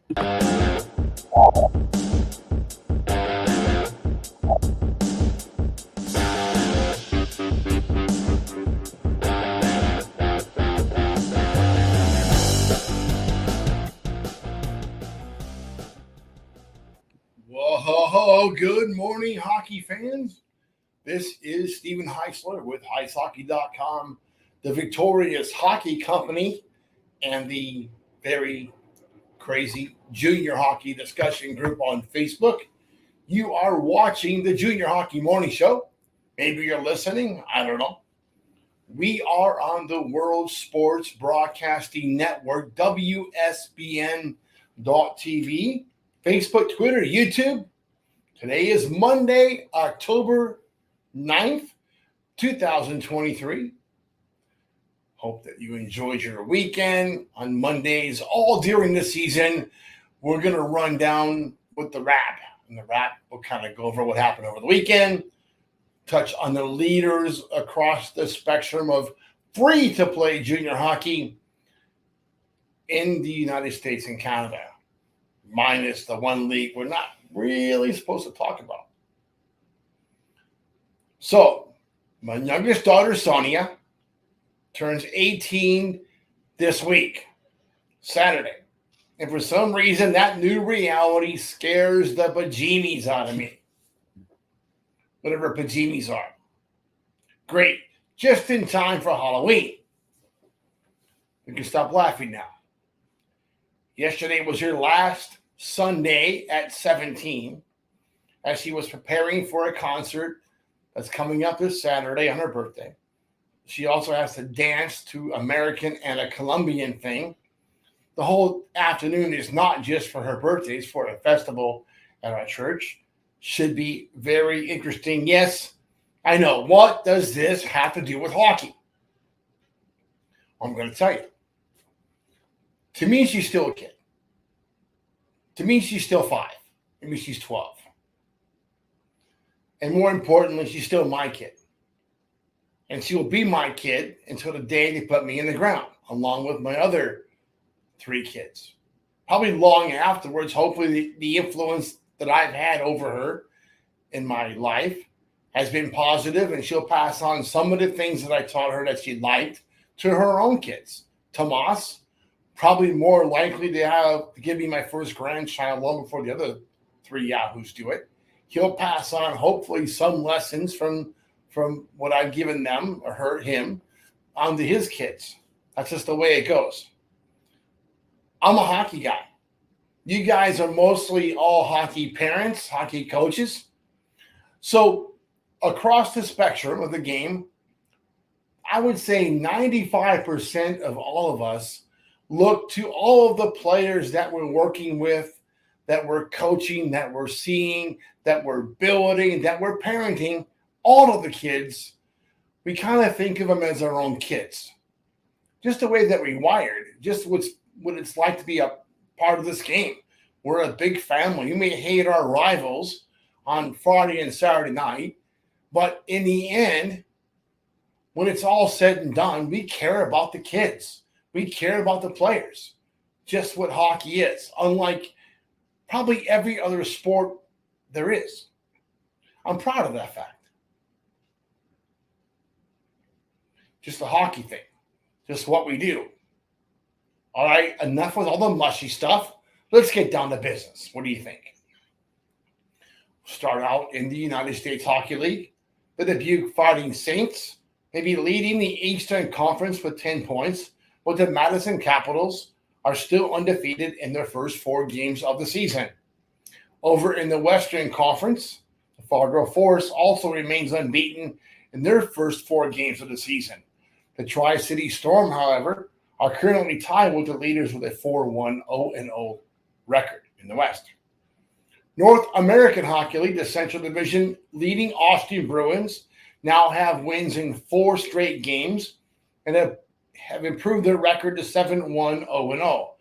Whoa, good morning, hockey fans. This is Stephen Heisler with HeisHockey.com, the Victorious Hockey Company, and the very crazy junior hockey discussion group on Facebook. You are watching the Junior Hockey Morning Show. Maybe you're listening. I don't know. We are on the World Sports Broadcasting Network, WSBN.TV, Facebook, Twitter, YouTube. Today is Monday, October 9th, 2023. Hope that you enjoyed your weekend. On Mondays, all during the season, we're going to run down with the wrap. And the wrap will kind of go over what happened over the weekend, touch on the leaders across the spectrum of free-to-play junior hockey in the United States and Canada, minus the one league we're not really supposed to talk about. So, my youngest daughter, Sonia, turns 18 this week, Saturday. And for some reason, that new reality scares the bejeebies out of me. Whatever bejeebies are. Great. Just in time for Halloween. We can stop laughing now. Yesterday was her last Sunday at 17 as she was preparing for a concert that's coming up this Saturday on her birthday. She also has to dance to American and a Colombian thing. The whole afternoon is not just for her birthday, it's for a festival at our church. Should be very interesting. Yes, I know. What does this have to do with hockey? I'm going to tell you. To me, she's still a kid. To me, she's still 5. Maybe she's 12. And more importantly, she's still my kid. And she will be my kid until the day they put me in the ground, along with my other 3 kids. Probably long afterwards, hopefully the influence that I've had over her in my life has been positive, and she'll pass on some of the things that I taught her that she liked to her own kids. Tomas, probably more likely to give me my first grandchild long before the other 3 yahoos do it. He'll pass on, hopefully, some lessons from what I've given them or him onto his kids. That's just the way it goes. I'm a hockey guy. You guys are mostly all hockey parents, hockey coaches. So across the spectrum of the game, I would say 95% of all of us look to all of the players that we're working with, that we're coaching, that we're seeing, that we're building, that we're parenting, all of the kids. We kind of think of them as our own kids. Just the way that we wired, just what it's like to be a part of this game. We're a big family. You may hate our rivals on Friday and Saturday night, but in the end, when it's all said and done, we care about the kids. We care about the players. Just what hockey is, unlike probably every other sport there is. I'm proud of that fact. Just the hockey thing. Just what we do. All right, enough with all the mushy stuff. Let's get down to business. What do you think? Start out in the United States Hockey League. The Dubuque Fighting Saints may be leading the Eastern Conference with 10 points, but the Madison Capitals are still undefeated in their first 4 games of the season. Over in the Western Conference, the Fargo Force also remains unbeaten in their first 4 games of the season. The Tri-City Storm, however, are currently tied with the leaders with a 4-1 0-0 record in the West. North American Hockey League, the Central Division leading Austin Bruins, now have wins in 4 straight games and have improved their record to 7-1 0-0.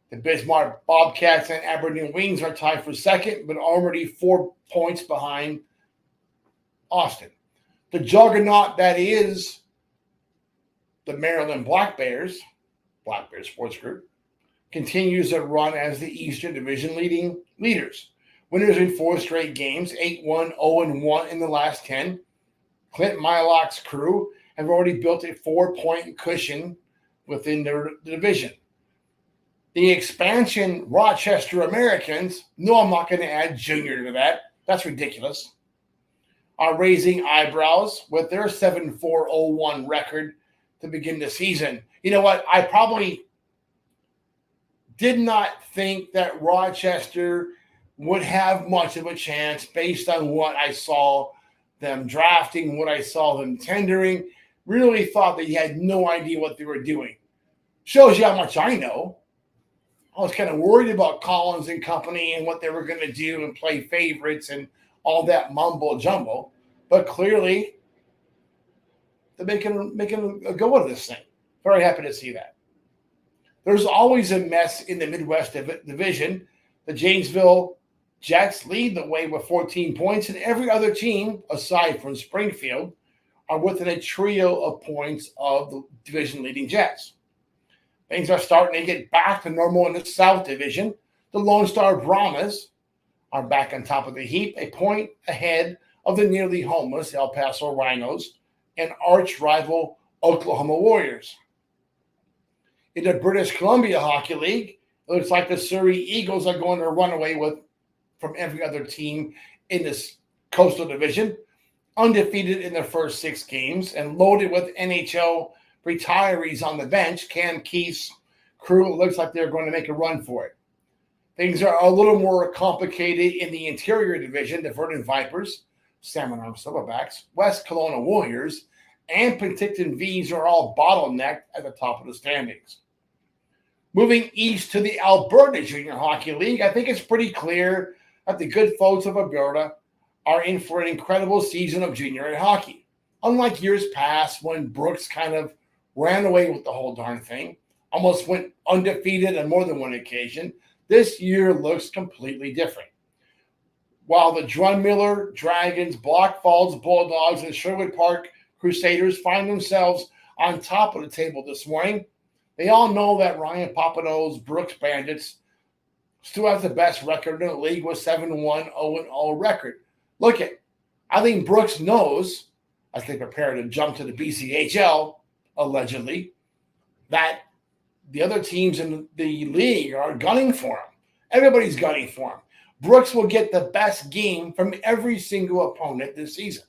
The Bismarck Bobcats and Aberdeen Wings are tied for second, but already 4 points behind Austin. The juggernaut that is the Maryland Black Bears Sports Group, continues their run as the Eastern Division leaders. Winners in 4 straight games, 8-1, 0-1 in the last 10. Clint Mylock's crew have already built a 4-point cushion within their division. The expansion Rochester Americans, no, I'm not going to add Junior to that. That's ridiculous. Are raising eyebrows with their 7-4-0-1 record to begin the season. You know what? I probably did not think that Rochester would have much of a chance based on what I saw them drafting, what I saw them tendering. Really thought that he had no idea what they were doing. Shows you how much I know. I was kind of worried about Collins and company and what they were going to do and play favorites and all that mumbo jumbo. But clearly, they're making a go of this thing. Very happy to see that. There's always a mess in the Midwest Division. The Janesville Jets lead the way with 14 points, and every other team, aside from Springfield, are within a trio of points of the division-leading Jets. Things are starting to get back to normal in the South Division. The Lone Star Brahmas are back on top of the heap, a point ahead of the nearly homeless El Paso Rhinos and arch rival Oklahoma Warriors. In the British Columbia Hockey League, it looks like the Surrey Eagles are going to run away from every other team in this Coastal Division, undefeated in their first 6 games and loaded with NHL retirees on the bench. Cam Keith's crew looks like they're going to make a run for it. Things are a little more complicated in the Interior Division. The Vernon Vipers, Salmon Arm Silverbacks, West Kelowna Warriors, and Penticton V's are all bottlenecked at the top of the standings. Moving east to the Alberta Junior Hockey League, I think it's pretty clear that the good folks of Alberta are in for an incredible season of junior hockey. Unlike years past when Brooks kind of ran away with the whole darn thing, almost went undefeated on more than one occasion, this year looks completely different. While the Drunmiller Dragons, Block Falls Bulldogs, and Sherwood Park Crusaders find themselves on top of the table this morning, they all know that Ryan Papineau's Brooks Bandits still has the best record in the league with 7-1, 0-0 record. Look at, I think Brooks knows, as they prepare to jump to the BCHL, allegedly, that the other teams in the league are gunning for him. Everybody's gunning for him. Brooks will get the best game from every single opponent this season.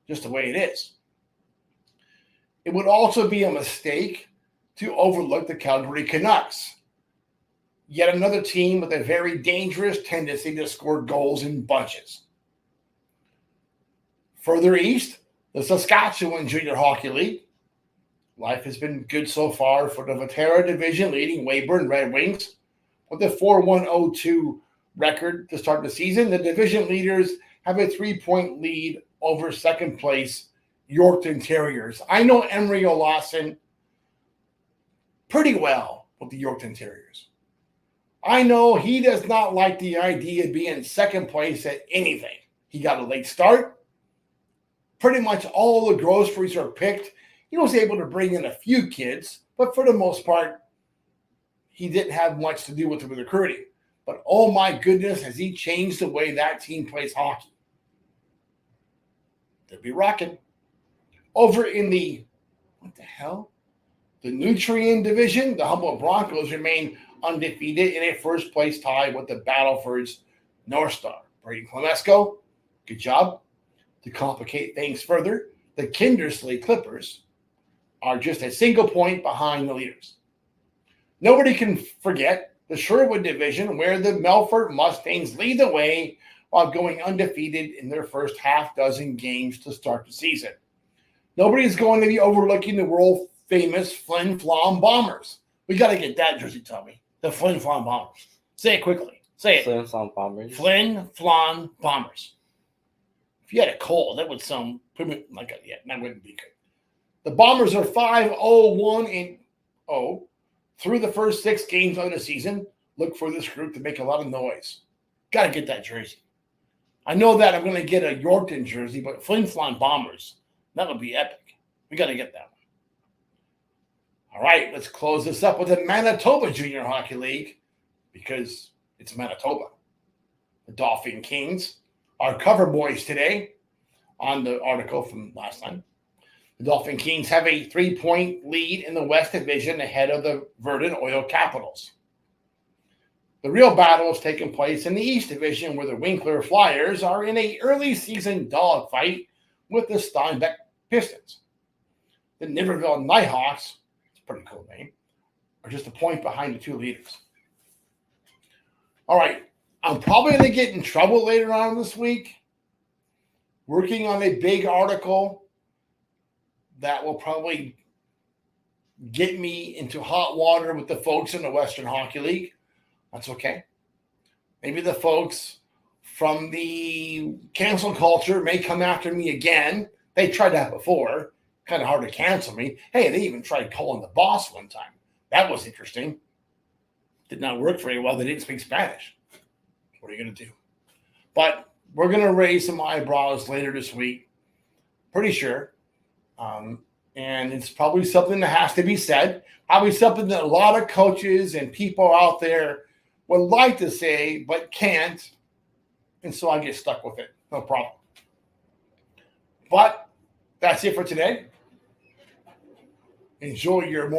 Just the way it is. It would also be a mistake to overlook the Calgary Canucks. Yet another team with a very dangerous tendency to score goals in bunches. Further east, the Saskatchewan Junior Hockey League. Life has been good so far for the Viterra Division, leading Weyburn Red Wings with a 4-1-0-2 record to start the season. The division leaders have a 3-point lead over second place Yorkton Terriers. I know Emery Olausson pretty well with the Yorkton Terriers. I know he does not like the idea of being second place at anything. He got a late start. Pretty much all the groceries are picked. He was able to bring in a few kids, but for the most part, he didn't have much to do with the recruiting. But oh my goodness, has he changed the way that team plays hockey. They'll be rocking. Over in the, what the hell? The Nutrien Division, the Humboldt Broncos remain undefeated in a first-place tie with the Battlefords North Star. Brady Clemesco, good job. To complicate things further, the Kindersley Clippers are just a single point behind the leaders. Nobody can forget the Sherwood Division, where the Melfort Mustangs lead the way while going undefeated in their first half-dozen games to start the season. Nobody's going to be overlooking the world-famous Flin Flon Bombers. We got to get that jersey, Tommy. The Flin Flon Bombers. Say it quickly. Say it. Flin Flon Bombers. Flin Flon Bombers. If you had a cold, that would sound like a, yeah, that wouldn't be good. The Bombers are 5-0-1-0 through the first 6 games of the season. Look for this group to make a lot of noise. Got to get that jersey. I know that I'm going to get a Yorkton jersey, but Flin Flon Bombers, that would be epic. We got to get that one. All right, let's close this up with the Manitoba Junior Hockey League because it's Manitoba. The Dauphin Kings are cover boys today on the article from last time. The Dauphin Kings have a 3-point lead in the West Division ahead of the Verdun Oil Capitals. The real battle is taking place in the East Division, where the Winkler Flyers are in an early season dogfight with the Steinbeck Pistons. The Niverville Nighthawks, it's a pretty cool name, are just a point behind the two leaders. All right, I'm probably going to get in trouble later on this week working on a big article that will probably get me into hot water with the folks in the Western Hockey League. That's okay. Maybe the folks from the cancel culture may come after me again. They tried that before. Kind of hard to cancel me. Hey, they even tried calling the boss one time. That was interesting. Did not work very well. They didn't speak Spanish. What are you going to do? But we're going to raise some eyebrows later this week. Pretty sure. And it's probably something that has to be said. Probably something that a lot of coaches and people out there would like to say, but can't. And so I get stuck with it. No problem. But that's it for today. Enjoy your morning.